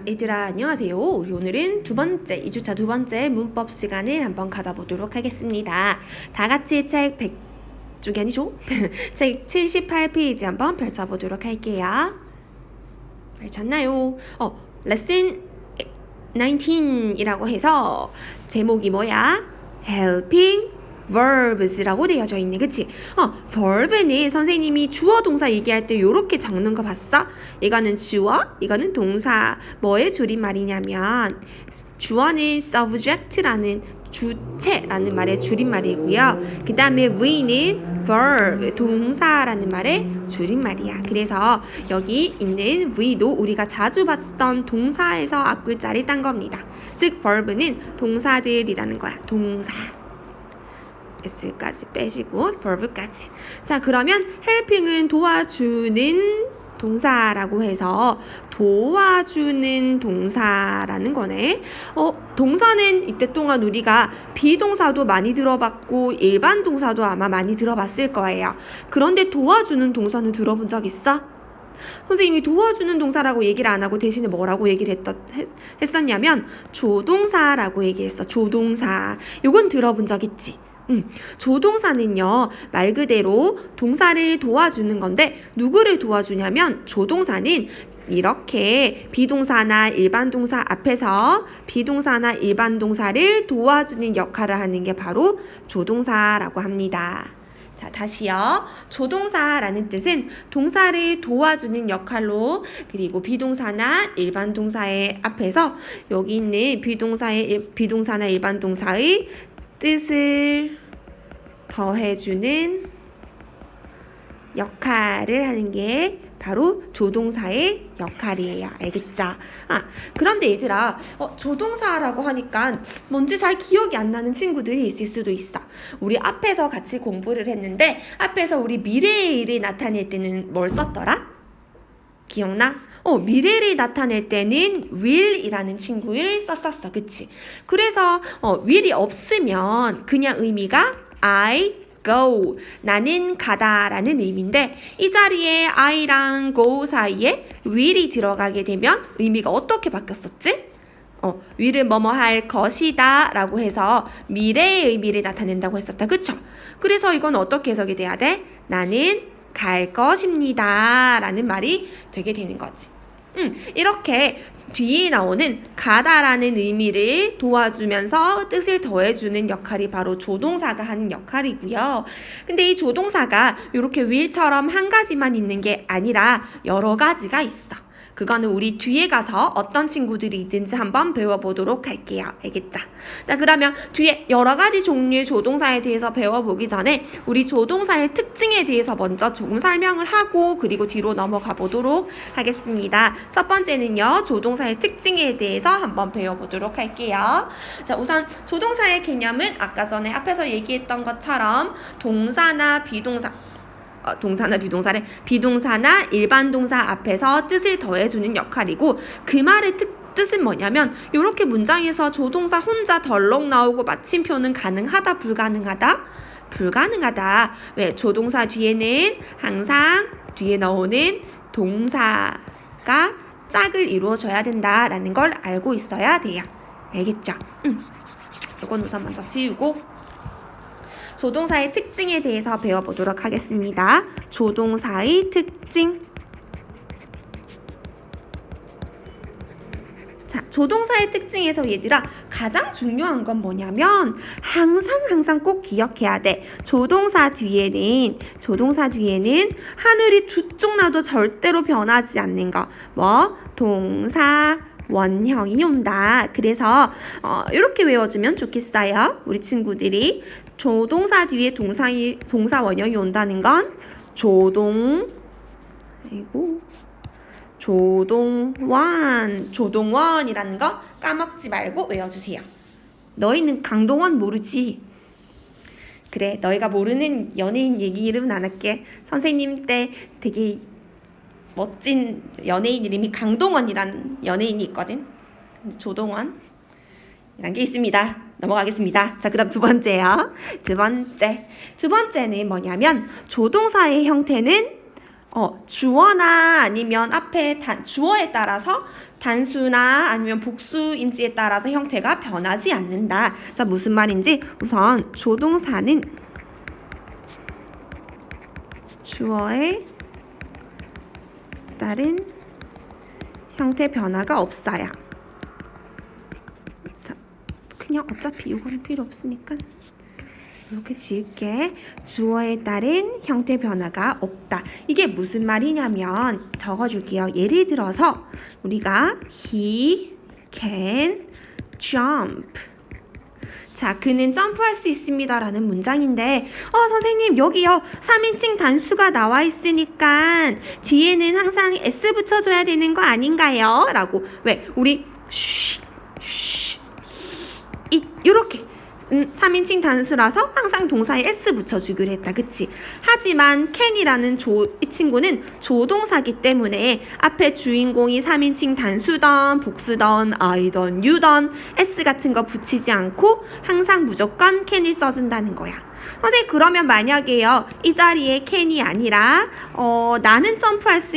얘들아 안녕하세요. 우리 오늘은 2주차 두 번째 문법 시간을 한번 가져보도록 하겠습니다. 다 같이 책 100쪽이 아니죠? 책 78페이지 한번 펼쳐보도록 할게요. 펼쳤나요? 레슨 19이라고 해서 제목이 뭐야? Helping verbs라고 되어져 있네, 그치? verb는 선생님이 주어 동사 얘기할 때 요렇게 적는 거 봤어? 이거는 주어, 이거는 동사. 뭐의 줄임말이냐면 주어는 subject라는 주체라는 말의 줄임말이고요. 그 다음에 V는 verb, 동사라는 말의 줄임말이야. 그래서 여기 있는 V도 우리가 자주 봤던 동사에서 앞글자를 딴 겁니다. 즉 verb는 동사들이라는 거야. 동사. s까지 빼시고 verb까지. 자, 그러면 helping은 도와주는 동사라고 해서 도와주는 동사라는 거네. 동사는 이때 동안 우리가 비동사도 많이 들어봤고 일반 동사도 아마 많이 들어봤을 거예요. 그런데 도와주는 동사는 들어본 적 있어? 선생님이 도와주는 동사라고 얘기를 안 하고 대신에 뭐라고 얘기를 했었냐면 조동사라고 얘기했어. 조동사. 요건 들어본 적 있지? 조동사는요, 말 그대로 동사를 도와주는 건데 누구를 도와주냐면 조동사는 이렇게 비동사나 일반 동사 앞에서 비동사나 일반 동사를 도와주는 역할을 하는 게 바로 조동사라고 합니다. 자, 다시요. 조동사라는 뜻은 동사를 도와주는 역할로, 그리고 비동사나 일반 동사의 앞에서 여기 있는 비동사나 일반 동사의 뜻을 더해주는 역할을 하는 게 바로 조동사의 역할이에요. 알겠죠? 그런데 얘들아, 조동사라고 하니까 뭔지 잘 기억이 안 나는 친구들이 있을 수도 있어. 우리 앞에서 같이 공부를 했는데 앞에서 우리 미래의 일을 나타낼 때는 뭘 썼더라? 기억나? 미래를 나타낼 때는 will이라는 친구를 썼었어. 그치? 그래서 will이 없으면 그냥 의미가 I go, 나는 가다 라는 의미인데 이 자리에 I랑 go 사이에 will이 들어가게 되면 의미가 어떻게 바뀌었었지? will을 뭐뭐 할 것이다 라고 해서 미래의 의미를 나타낸다고 했었다. 그쵸? 그래서 이건 어떻게 해석이 돼야 돼? 나는 갈 것입니다 라는 말이 되게 되는 거지. 이렇게 뒤에 나오는 가다라는 의미를 도와주면서 뜻을 더해주는 역할이 바로 조동사가 하는 역할이고요. 근데 이 조동사가 이렇게 will처럼 한 가지만 있는 게 아니라 여러 가지가 있어. 그거는 우리 뒤에 가서 어떤 친구들이 있든지 한번 배워보도록 할게요. 알겠죠? 자, 그러면 뒤에 여러 가지 종류의 조동사에 대해서 배워보기 전에 우리 조동사의 특징에 대해서 먼저 조금 설명을 하고 그리고 뒤로 넘어가 보도록 하겠습니다. 첫 번째는요, 조동사의 특징에 대해서 한번 배워보도록 할게요. 자, 우선 조동사의 개념은 아까 전에 앞에서 얘기했던 것처럼 동사나 비동사, 비동사나 일반 동사 앞에서 뜻을 더해주는 역할이고, 그 말의 뜻은 뭐냐면 이렇게 문장에서 조동사 혼자 덜렁 나오고 마침표는 가능하다, 불가능하다? 불가능하다. 왜? 조동사 뒤에는 항상 뒤에 나오는 동사가 짝을 이루어줘야 된다라는 걸 알고 있어야 돼요. 알겠죠? 이건 우선 먼저 지우고 조동사의 특징에 대해서 배워보도록 하겠습니다. 조동사의 특징. 자, 조동사의 특징에서 얘들아 가장 중요한 건 뭐냐면 항상 꼭 기억해야 돼. 조동사 뒤에는 하늘이 두 쪽 나도 절대로 변하지 않는 거. 동사 원형이 온다. 그래서 이렇게 외워주면 좋겠어요. 우리 친구들이 조동사 뒤에 동사 원형이 온다는 건 조동원이라는 거 까먹지 말고 외워주세요. 너희는 강동원 모르지? 그래, 너희가 모르는 연예인 얘기 이름은 안 할게. 선생님 때 되게 멋진 연예인 이름이 강동원이라는 연예인이 있거든. 조동원이란 게 있습니다. 넘어가겠습니다. 자, 그 다음 두 번째요. 두 번째는 뭐냐면 조동사의 형태는 주어나 아니면 앞에 주어에 따라서 단수나 아니면 복수인지에 따라서 형태가 변하지 않는다. 자, 무슨 말인지 우선 조동사는 주어에 따른 형태 변화가 없어요. 자, 그냥 어차피 이거는 필요 없으니까 이렇게 지을게. 주어에 따른 형태 변화가 없다. 이게 무슨 말이냐면 적어줄게요. 예를 들어서 우리가 he can jump. 자, 그는 점프할 수 있습니다 라는 문장인데 선생님 여기요 3인칭 단수가 나와 있으니까 뒤에는 항상 s 붙여줘야 되는 거 아닌가요? 라고. 왜? 우리 이렇게 3인칭 단수라서 항상 동사에 s 붙여주기로 했다. 그치? 하지만 can이라는 이 친구는 조동사기 때문에 앞에 주인공이 3인칭 단수던 복수던 I던 U던 s 같은 거 붙이지 않고 항상 무조건 can을 써준다는 거야. 선생님 그러면 만약에요 이 자리에 can이 아니라 나는 점프할 수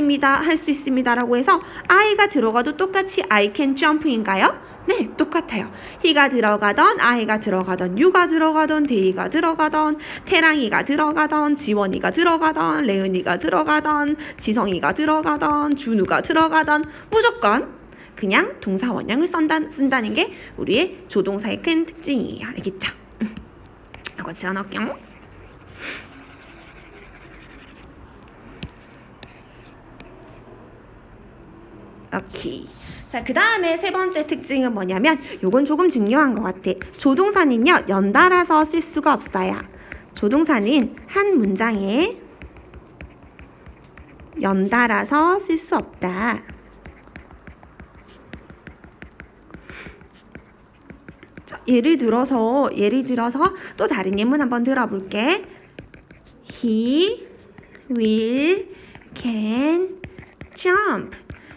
있습니다 라고 해서 I가 들어가도 똑같이 I can jump인가요? 네, 똑같아요. he가 들어가던, I가 들어가던, you가 들어가던, they가 들어가던, 태랑이가 들어가던, 지원이가 들어가던, 레은이가 들어가던, 지성이가 들어가던, 준우가 들어가던 무조건 그냥 동사 원형을 쓴다는 게 우리의 조동사의 큰 특징이에요. 알겠죠? 이거 지어놓을게요. 오케이. 자, 그 다음에 세 번째 특징은 뭐냐면 요건 조금 중요한 것 같아. 조동사는요 연달아서 쓸 수가 없어요. 조동사는 한 문장에 연달아서 쓸 수 없다. 자, 예를 들어서 또 다른 예문 한번 들어볼게. He will can jump.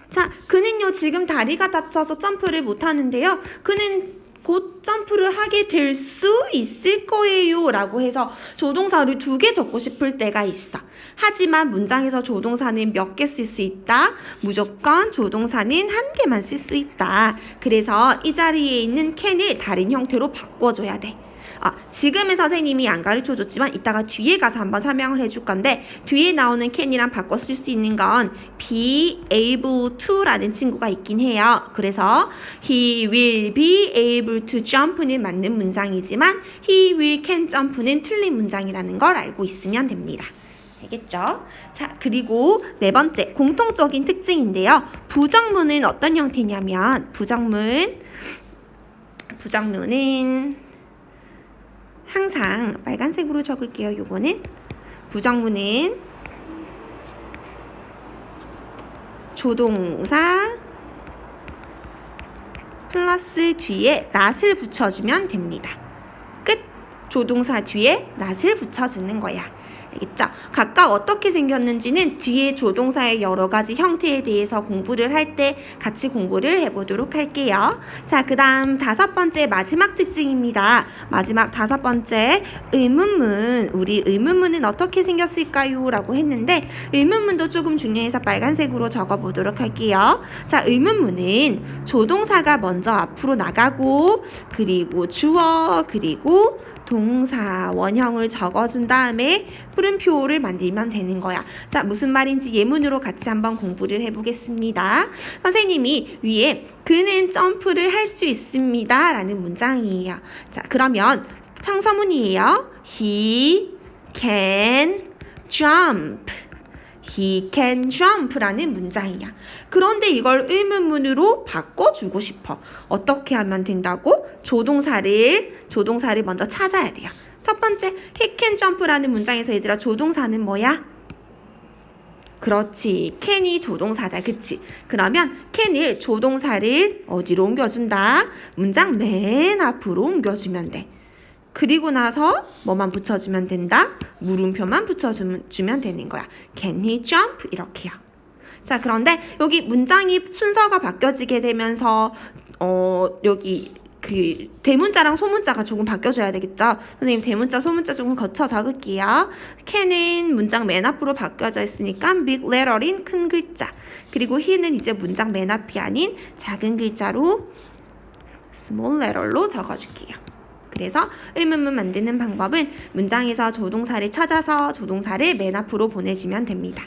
자, 그는요 지금 다리가 다쳐서 점프를 못하는데요. 그는 곧 점프를 하게 될 수 있을 거예요 라고 해서 조동사를 2개 적고 싶을 때가 있어. 하지만 문장에서 조동사는 몇 개 쓸 수 있다? 무조건 조동사는 1개만 쓸 수 있다. 그래서 이 자리에 있는 can을 다른 형태로 바꿔줘야 돼. 지금은 선생님이 안 가르쳐줬지만 이따가 뒤에 가서 한번 설명을 해줄 건데 뒤에 나오는 can이랑 바꿔 쓸 수 있는 건 be able to 라는 친구가 있긴 해요. 그래서 he will be able to jump는 맞는 문장이지만 he will can jump는 틀린 문장이라는 걸 알고 있으면 됩니다. 알겠죠? 자, 그리고 네 번째 공통적인 특징인데요. 부정문은 어떤 형태냐면 부정문은 항상 빨간색으로 적을게요. 요거는 부정문은 조동사 플러스 뒤에 not을 붙여주면 됩니다. 끝! 조동사 뒤에 not을 붙여주는 거야. 알겠죠? 각각 어떻게 생겼는지는 뒤에 조동사의 여러 가지 형태에 대해서 공부를 할 때 같이 공부를 해보도록 할게요. 자, 그 다음 5번째 마지막 특징입니다. 마지막 5번째 의문문. 우리 의문문은 어떻게 생겼을까요? 라고 했는데 의문문도 조금 중요해서 빨간색으로 적어보도록 할게요. 자, 의문문은 조동사가 먼저 앞으로 나가고 그리고 주어 그리고 동사 원형을 적어준 다음에 물음표를 만들면 되는 거야. 자, 무슨 말인지 예문으로 같이 한번 공부를 해보겠습니다. 선생님이 위에 그는 점프를 할 수 있습니다 라는 문장이에요. 자, 그러면 평서문이에요. He can jump. He can jump 라는 문장이야. 그런데 이걸 의문문으로 바꿔주고 싶어. 어떻게 하면 된다고? 조동사를 먼저 찾아야 돼요. 첫 번째, he can jump라는 문장에서 얘들아 조동사는 뭐야? 그렇지. can이 조동사다. 그치? 그러면 can을 조동사를 어디로 옮겨준다? 문장 맨 앞으로 옮겨주면 돼. 그리고 나서 뭐만 붙여주면 된다? 물음표만 붙여주면 되는 거야. Can he jump? 이렇게요. 자, 그런데 여기 문장이 순서가 바뀌어지게 되면서 여기 그 대문자랑 소문자가 조금 바뀌어줘야 되겠죠? 선생님 대문자 소문자 조금 거쳐 적을게요. can은 문장 맨 앞으로 바뀌어져 있으니까 big letter인 큰 글자, 그리고 he는 이제 문장 맨 앞이 아닌 작은 글자로 small letter로 적어줄게요. 그래서 의문문 만드는 방법은 문장에서 조동사를 찾아서 조동사를 맨 앞으로 보내주면 됩니다.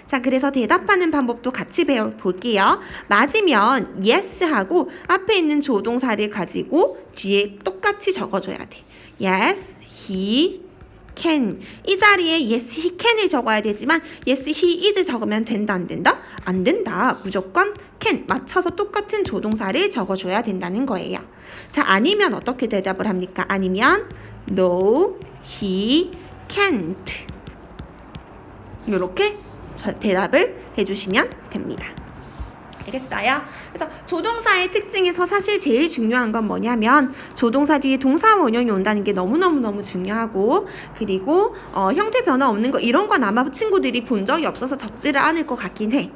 자, 그래서 대답하는 방법도 같이 배워볼게요. 맞으면 yes 하고 앞에 있는 조동사를 가지고 뒤에 똑같이 적어줘야 돼. yes, he can. 이 자리에 yes, he can을 적어야 되지만 yes, he is 적으면 된다, 안 된다? 안 된다. 무조건 can 맞춰서 똑같은 조동사를 적어줘야 된다는 거예요. 자, 아니면 어떻게 대답을 합니까? 아니면 no, he can't. 이렇게 대답을 해주시면 됩니다. 알겠어요? 그래서 조동사의 특징에서 사실 제일 중요한 건 뭐냐면 조동사 뒤에 동사 원형이 온다는 게 너무너무 중요하고, 그리고 형태 변화 없는 거 이런 건 아마 친구들이 본 적이 없어서 적지를 않을 것 같긴 해.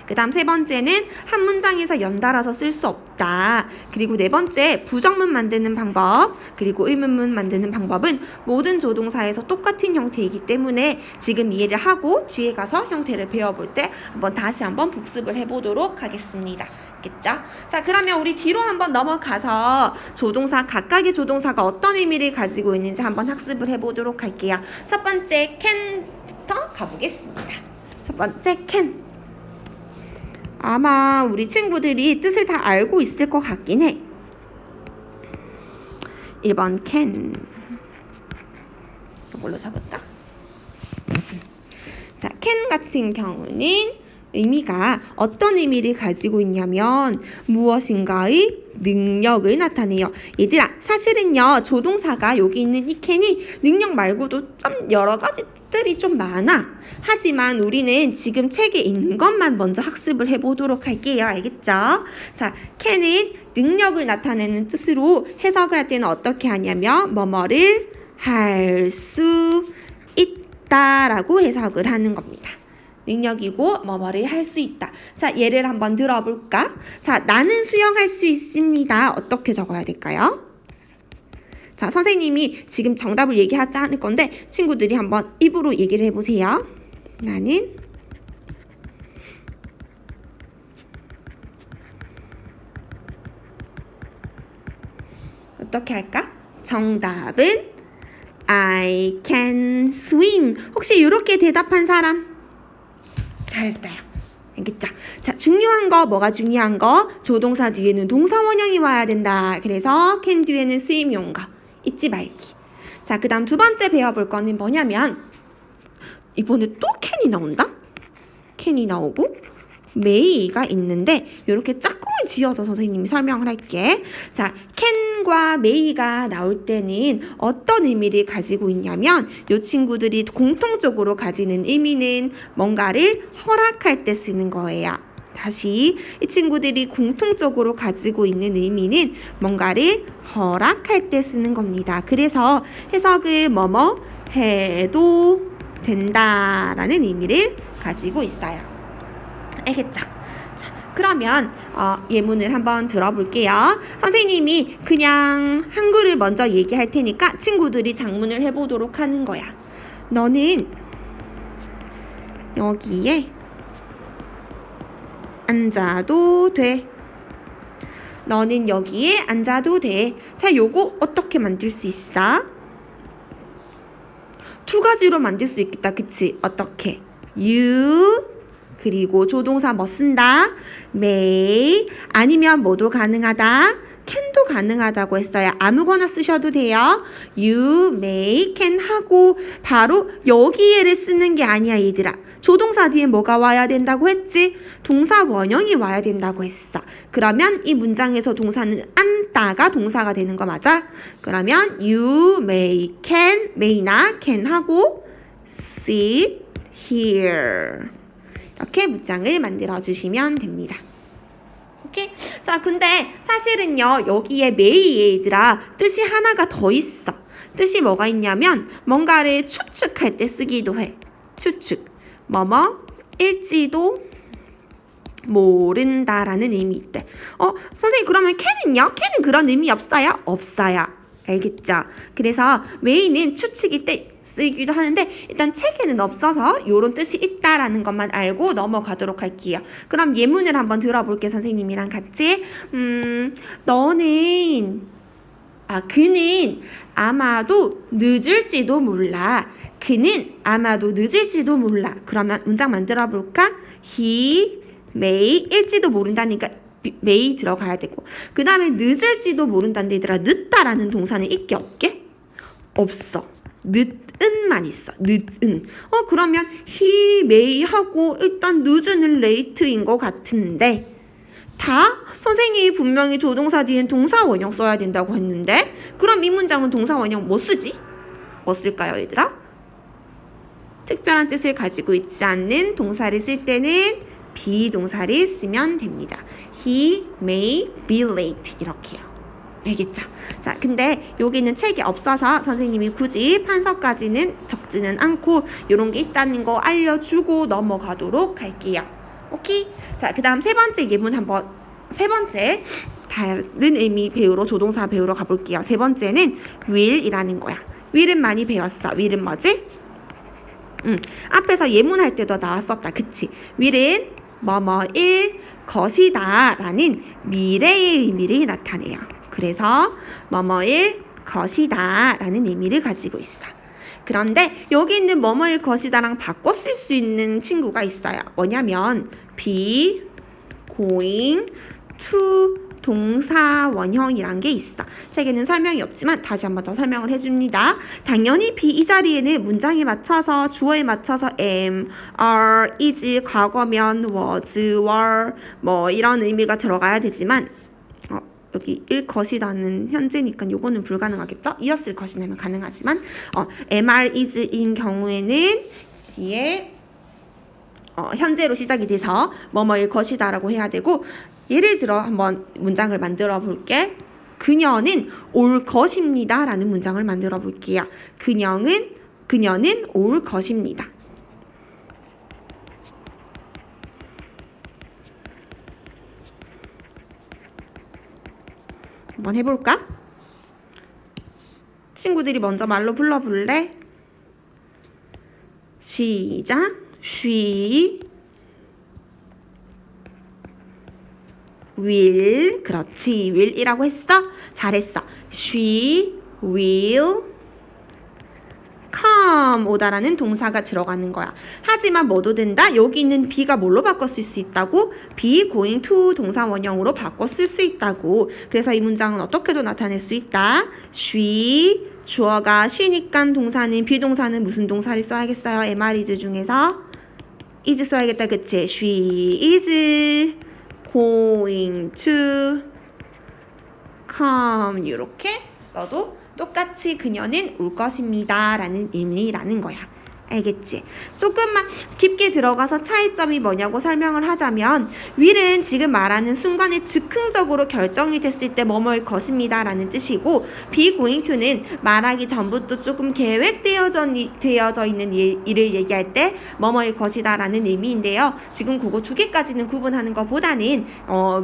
그 다음 세 번째는 한 문장에서 연달아서 쓸 수 없다. 그리고 네 번째 부정문 만드는 방법, 그리고 의문문 만드는 방법은 모든 조동사에서 똑같은 형태이기 때문에 지금 이해를 하고 뒤에 가서 형태를 배워볼 때 다시 한번 복습을 해보도록 하겠습니다. 알겠죠? 자, 그러면 우리 뒤로 한번 넘어가서 조동사, 각각의 조동사가 어떤 의미를 가지고 있는지 한번 학습을 해보도록 할게요. 첫 번째 can부터 가보겠습니다. 첫 번째 can. 아마 우리 친구들이 뜻을 다 알고 있을 것 같긴 해. 1번 can. 이걸로 잡을까? 자, can 같은 경우는 의미가 어떤 의미를 가지고 있냐면 무엇인가의 능력을 나타내요. 얘들아, 사실은요 조동사가 여기 있는 이 can이 능력 말고도 좀 여러 가지 뜻들이 좀 많아. 하지만 우리는 지금 책에 있는 것만 먼저 학습을 해보도록 할게요. 알겠죠? 자, can은 능력을 나타내는 뜻으로 해석을 할 때는 어떻게 하냐면 뭐뭐를 할 수 있다라고 해석을 하는 겁니다. 능력이고 뭐뭐를 할 수 있다. 자, 예를 한번 들어볼까? 자, 나는 수영할 수 있습니다. 어떻게 적어야 될까요? 자, 선생님이 지금 정답을 얘기하는 건데 친구들이 한번 입으로 얘기를 해보세요. 나는 어떻게 할까? 정답은 I can swim. 혹시 이렇게 대답한 사람? 잘했어요. 알겠죠? 자, 중요한 거, 뭐가 중요한 거? 조동사 뒤에는 동사 원형이 와야 된다. 그래서 can 뒤에는 swim이 온 거 잊지 말기. 자, 그 다음 두 번째 배워볼 거는 뭐냐면 이번에 또 can이 나온다? can이 나오고 may가 있는데 이렇게 짝꿍을 지어서 선생님이 설명을 할게. 자, can과 may가 나올 때는 어떤 의미를 가지고 있냐면 이 친구들이 공통적으로 가지는 의미는 뭔가를 허락할 때 쓰는 거예요. 다시 이 친구들이 공통적으로 가지고 있는 의미는 뭔가를 허락할 때 쓰는 겁니다. 그래서 해석을 뭐뭐 해도 된다라는 의미를 가지고 있어요. 알겠죠? 자, 그러면 예문을 한번 들어볼게요. 선생님이 그냥 한글을 먼저 얘기할 테니까 친구들이 작문을 해보도록 하는 거야. 너는 여기에 앉아도 돼. 너는 여기에 앉아도 돼. 자, 요거 어떻게 만들 수 있어? 두 가지로 만들 수 있겠다. 그치? 어떻게? You 그리고 조동사 뭐 쓴다? may 아니면 뭐도 가능하다? can도 가능하다고 했어요. 아무거나 쓰셔도 돼요. You may can 하고 바로 여기에를 쓰는 게 아니야 얘들아. 조동사 뒤에 뭐가 와야 된다고 했지? 동사 원형이 와야 된다고 했어. 그러면 이 문장에서 동사는 앉다가 동사가 되는 거 맞아? 그러면 you may can, may나 can 하고 sit here 이렇게 문장을 만들어 주시면 됩니다. 오케이? 자, 근데 사실은요 여기에 may 얘들아 뜻이 하나가 더 있어. 뜻이 뭐가 있냐면 뭔가를 추측할 때 쓰기도 해. 추측 뭐뭐 일지도 모른다라는 의미 있대. 선생님 그러면 can은요? can은 그런 의미 없어요? 없어요. 알겠죠? 그래서 may는 추측일 때 쓰기도 하는데 일단 책에는 없어서 이런 뜻이 있다라는 것만 알고 넘어가도록 할게요. 그럼 예문을 한번 들어볼게요. 선생님이랑 같이. 그는 아마도 늦을지도 몰라. 그는 아마도 늦을지도 몰라. 그러면 문장 만들어 볼까? He may 일지도 모른다니까 may 들어가야 되고 그 다음에 늦을지도 모른다는데 얘들아 늦다라는 동사는 있게 없게? 없어. 늦은만 있어. 늦은. 그러면 he may 하고 일단 늦은은 late인 것 같은데 다 선생님이 분명히 조동사 뒤엔 동사 원형 써야 된다고 했는데 그럼 이 문장은 동사 원형 뭐 쓰지? 뭐 쓸까요 얘들아? 특별한 뜻을 가지고 있지 않는 동사를 쓸 때는 비동사를 쓰면 됩니다. He may be late 이렇게요. 알겠죠? 자, 근데 여기는 책이 없어서 선생님이 굳이 판서까지는 적지는 않고 이런 게 있다는 거 알려주고 넘어가도록 할게요. 오케이? 자, 그 다음 세 번째 예문 한번 세 번째 다른 의미 배우러 조동사 배우러 가볼게요. 세 번째는 will이라는 거야. will은 많이 배웠어. will은 뭐지? 앞에서 예문할 때도 나왔었다. 그치? will은 뭐뭐일 것이다 라는 미래의 의미를 나타내요. 그래서 뭐뭐일 것이다 라는 의미를 가지고 있어. 그런데 여기 있는 뭐뭐일 것이다랑 바꿔 쓸 수 있는 친구가 있어요. 뭐냐면 be going to 동사 원형이란 게 있어. 책에는 설명이 없지만 다시 한 번 더 설명을 해줍니다. 당연히 be 이 자리에는 문장에 맞춰서 주어에 맞춰서 am, are, is, 과거면 was, were 뭐 이런 의미가 들어가야 되지만 여기 일 것이다는 현재니까 요거는 불가능하겠죠? 이었을 것이라면 가능하지만 am, are, is인 경우에는 뒤에 현재로 시작이 돼서 뭐뭐일 것이다라고 해야 되고 예를 들어 한번 문장을 만들어 볼게. 그녀는 올 것입니다 라는 문장을 만들어 볼게요. 그녀는 올 것입니다. 한번 해볼까? 친구들이 먼저 말로 불러볼래? 시작. She will. 그렇지. will이라고 했어? 잘했어. She will come. 오다라는 동사가 들어가는 거야. 하지만 뭐도 된다? 여기 있는 be가 뭘로 바꿔 쓸 수 있다고? be going to 동사 원형으로 바꿔 쓸 수 있다고. 그래서 이 문장은 어떻게도 나타낼 수 있다. she 주어가 she니까 동사는 비동사는 무슨 동사를 써야겠어요? am, are, is 중에서 is 써야겠다. 그치? She is going to come. 이렇게 써도 똑같이 그녀는 올 것입니다 라는 의미라는 거야. 알겠지? 조금만 깊게 들어가서 차이점이 뭐냐고 설명을 하자면 will은 지금 말하는 순간에 즉흥적으로 결정이 됐을 때 뭐뭐일 것입니다 라는 뜻이고 be going to는 말하기 전부터 조금 계획되어져 있는 일을 얘기할 때 뭐뭐일 것이다 라는 의미인데요. 지금 그거 두 개까지는 구분하는 것보다는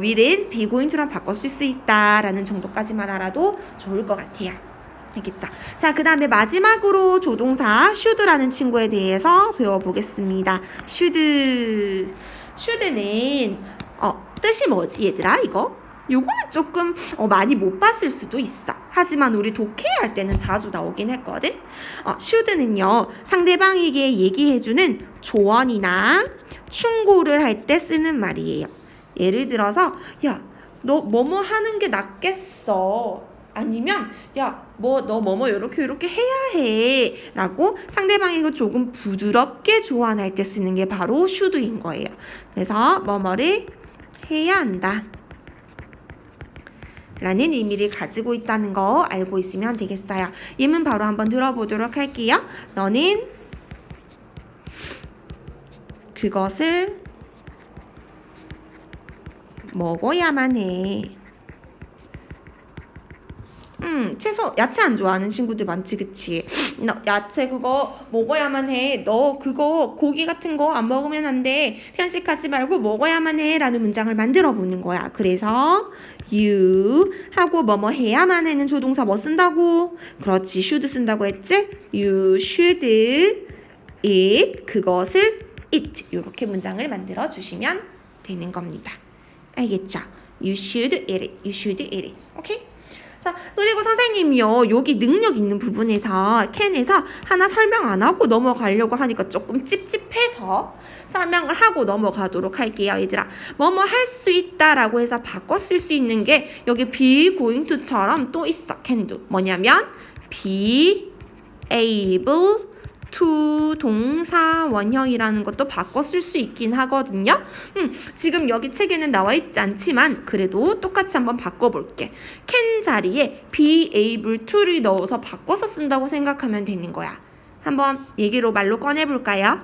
will은 be going to랑 바꿔 쓸 수 있다 라는 정도까지만 알아도 좋을 것 같아요. 알겠죠? 자, 그 다음에 마지막으로 조동사 should라는 친구에 대해서 배워보겠습니다. should는 뜻이 뭐지 얘들아 이거? 요거는 조금 많이 못 봤을 수도 있어. 하지만 우리 독해할 때는 자주 나오긴 했거든. should는요 상대방에게 얘기해주는 조언이나 충고를 할 때 쓰는 말이에요. 예를 들어서 야, 너 뭐뭐 하는 게 낫겠어. 아니면 야, 너 뭐뭐 요렇게 해야 해 라고 상대방에게 조금 부드럽게 조언할 때 쓰는 게 바로 should인 거예요. 그래서 뭐뭐를 해야 한다 라는 의미를 가지고 있다는 거 알고 있으면 되겠어요. 예문 바로 한번 들어보도록 할게요. 너는 그것을 먹어야만 해. 채소, 야채 안 좋아하는 친구들 많지, 그치? 너 야채 그거 먹어야만 해. 너 그거 고기 같은 거 안 먹으면 안 돼. 편식하지 말고 먹어야만 해. 라는 문장을 만들어 보는 거야. 그래서 you 하고 뭐뭐 해야만 해는 조동사 뭐 쓴다고? 그렇지, should 쓴다고 했지? You should eat 그것을 eat 이렇게 문장을 만들어 주시면 되는 겁니다. 알겠죠? You should eat it. You should eat it. 오케이? 자, 그리고 선생님이요, 여기 능력 있는 부분에서 캔에서 하나 설명 안 하고 넘어가려고 하니까 조금 찝찝해서 설명을 하고 넘어가도록 할게요, 얘들아. 뭐뭐 할 수 있다라고 해서 바꿔 쓸 수 있는 게 여기 be going to처럼 또 있어, can do. 뭐냐면 be able to 동사 원형이라는 것도 바꿔 쓸 수 있긴 하거든요. 지금 여기 책에는 나와 있지 않지만 그래도 똑같이 한번 바꿔볼게. can 자리에 be able to를 넣어서 바꿔서 쓴다고 생각하면 되는 거야. 한번 얘기로 말로 꺼내볼까요?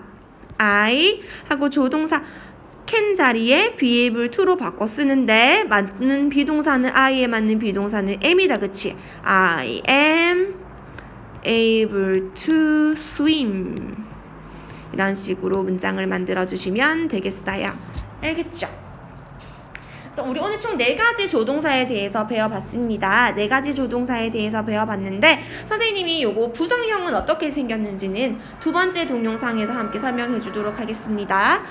I 하고 조동사 can 자리에 be able to로 바꿔 쓰는데 맞는 비동사는 I에 맞는 비동사는 am이다, 그치? I am able to swim 이런 식으로 문장을 만들어 주시면 되겠어요. 알겠죠? 그래서 우리 오늘 총 4가지 조동사에 대해서 배워봤습니다. 4가지 조동사에 대해서 배워봤는데 선생님이 요거 부정형은 어떻게 생겼는지는 2번째 동영상에서 함께 설명해 주도록 하겠습니다.